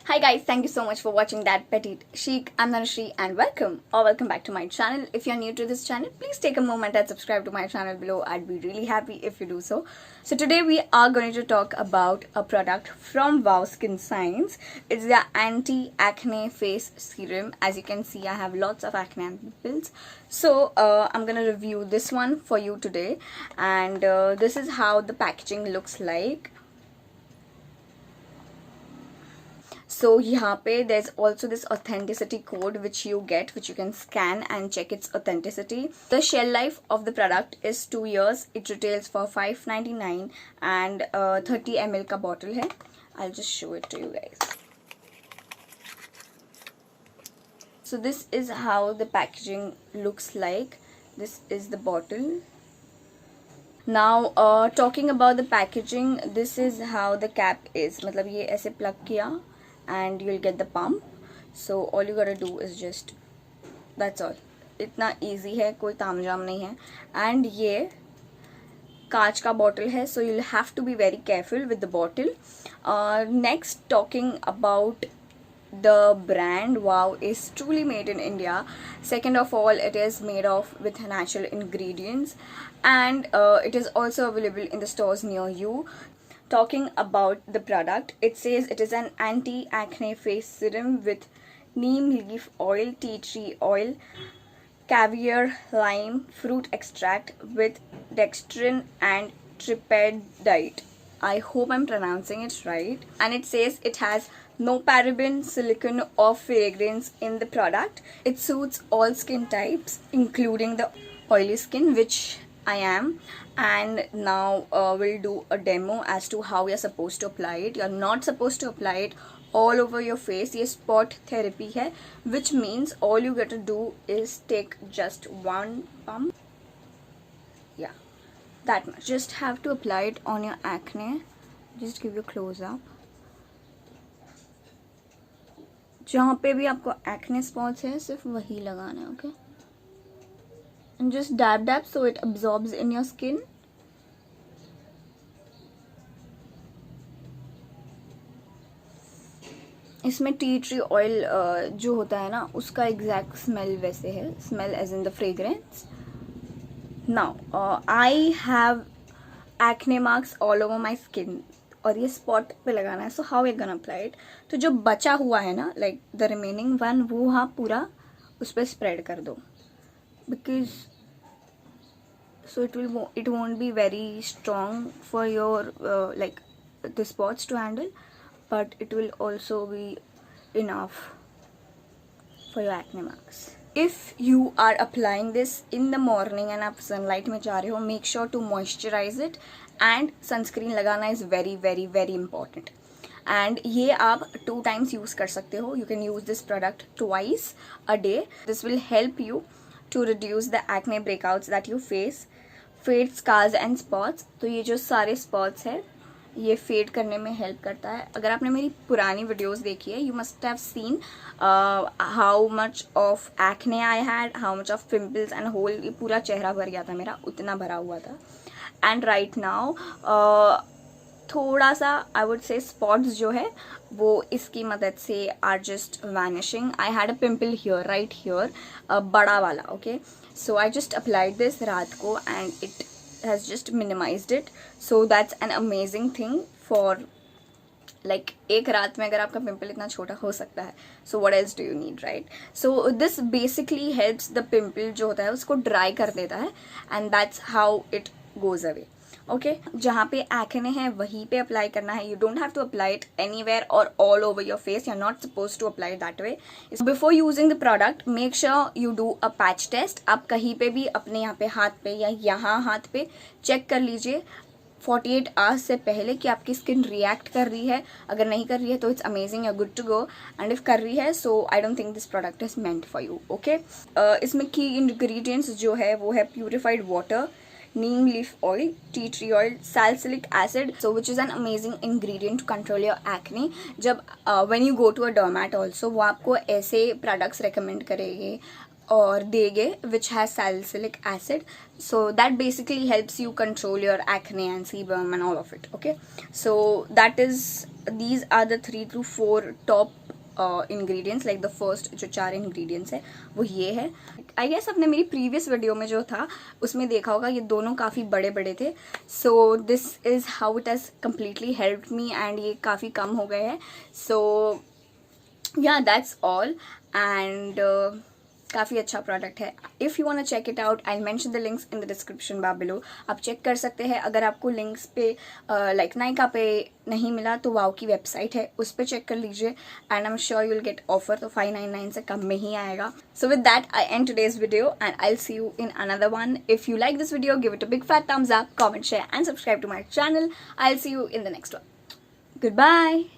Hi guys, thank you so much for watching that petite chic. I'm Dhanashree and welcome back to my channel. If you're new to this channel, please take a moment and subscribe to my channel below. I'd be really happy if you do so. So today we are going to talk about a product from Wow Skin Science. It's the anti-acne face serum. As you can see, I have lots of acne and pimples. So I'm gonna review this one for you today, and this is how the packaging looks like. So यहाँ पे there's also this authenticity code which you can scan and check its authenticity. The shelf life of the product is 2 years. It retails for $5.99 and 30 ml का bottle है. I'll just show it to you guys. So this is how the packaging looks like. This is the bottle. Now talking about the packaging, this is how the cap is. मतलब ये ऐसे plug किया and you'll get the pump. So all you gotta do is just, that's all. इतना easy है, कोई तामझाम नहीं है. And ये कांच का bottle है, so you'll have to be very careful with the bottle. Next, talking about the brand, Wow is truly made in India. Second of all, it is made of with natural ingredients, and it is also available in the stores near you. Talking about the product, it says it is an anti-acne face serum with neem leaf oil, tea tree oil, caviar, lime, fruit extract with dextrin and tripeptide. I hope I'm pronouncing it right. And it says it has no paraben, silicone or fragrance in the product. It suits all skin types, including the oily skin, which I am. And now we'll do a demo as to how you're supposed to apply it. You're not supposed to apply it all over your face. ये spot therapy है, which means all you got to do is take just one pump. Yeah, that much. Just have to apply it on your acne. Just give you a close up. जहाँ पे भी आपको acne spots है, सिर्फ वही लगाना है, okay? And just dab so it absorbs in your skin. इसमें टी ट्री ऑयल जो होता है ना, उसका एग्जैक्ट स्मेल वैसे है. Smell as in the fragrance. Now I have acne marks all over my skin और ये स्पॉट पे लगाना है. So how you gonna apply it? तो जो बचा हुआ है ना, लाइक द रिमेनिंग वन, वो हाँ पूरा उस पर स्प्रेड कर दो. Because so it won't be very strong for your like the spots to handle, but it will also be enough for your acne marks. If you are applying this in the morning and आप sunlight में जा रहे हो, make sure to moisturize it, and sunscreen लगाना is very important. And ये आप 2 times use कर सकते हो. You can use this product twice a day. This will help you to reduce the acne breakouts that you face, fade scars and spots. तो ये जो सारे spots है, ये फेड करने में हेल्प करता है. अगर आपने मेरी पुरानी वीडियोस देखी है, you must have seen how much of acne I had, how much of pimples and hole. ये पूरा चेहरा भर गया था मेरा, उतना भरा हुआ था. एंड राइट नाउ थोड़ा सा आई वुड से स्पॉट्स जो है वो इसकी मदद से are just vanishing. I had a pimple here, right here, बड़ा वाला. Okay, so I just applied this रात को and it has just minimized it. So that's an amazing thing for like एक रात में अगर आपका पिंपल इतना छोटा हो सकता है, so what else do you need, right? So this basically helps the pimple जो होता है उसको dry कर देता है, and that's how it goes away. Okay, जहाँ पे एक्ने है वहीं पे अप्लाई करना है. You don't have to apply it anywhere और all over your face. You are not suppose to apply that way. Before using the product, make sure you do a patch test. आप कहीं पे भी अपने यहाँ पे हाथ पे या यहाँ हाथ पे चेक कर लीजिए 48 आवर्स से पहले कि आपकी स्किन रिएक्ट कर रही है. अगर नहीं कर रही है तो it's amazing, you are good to go. And if कर रही है, so I don't think this product is meant for you. Okay, इसमें की इंग्रेडिएंट्स जो है वो है purified water, neem leaf oil, tea tree oil, salicylic acid, so which is an amazing ingredient to control your acne. जब when you go to a dermat also, वो आपको ऐसे products recommend करेंगे or Dege, which has salicylic acid. So that basically helps you control your acne and sebum and all of it. Okay, so these are the 3 to 4 top ingredients. Like the first जो 4 ingredients है वो ये है. I guess आपने मेरी previous video में जो था उसमें देखा होगा, ये दोनों काफ़ी बड़े बड़े थे. So this is how it has completely helped me, and ये काफ़ी कम हो गए हैं. सो या दैट्स ऑल, एंड काफ़ी अच्छा प्रोडक्ट है. If you want to check it out, I mention the links in the description bar below. आप चेक कर सकते हैं. अगर आपको लिंक्स पे लाइक नायका पे नहीं मिला तो वाव की वेबसाइट है, उस पर चेक कर लीजिए, and I am sure you will get offer. तो 599 से कम में ही आएगा. So with that I and today's video, and I will see you in another one. If you like this video, give it a big fat thumbs up, comment, share and subscribe to my channel. I'll see you in the next one. Goodbye.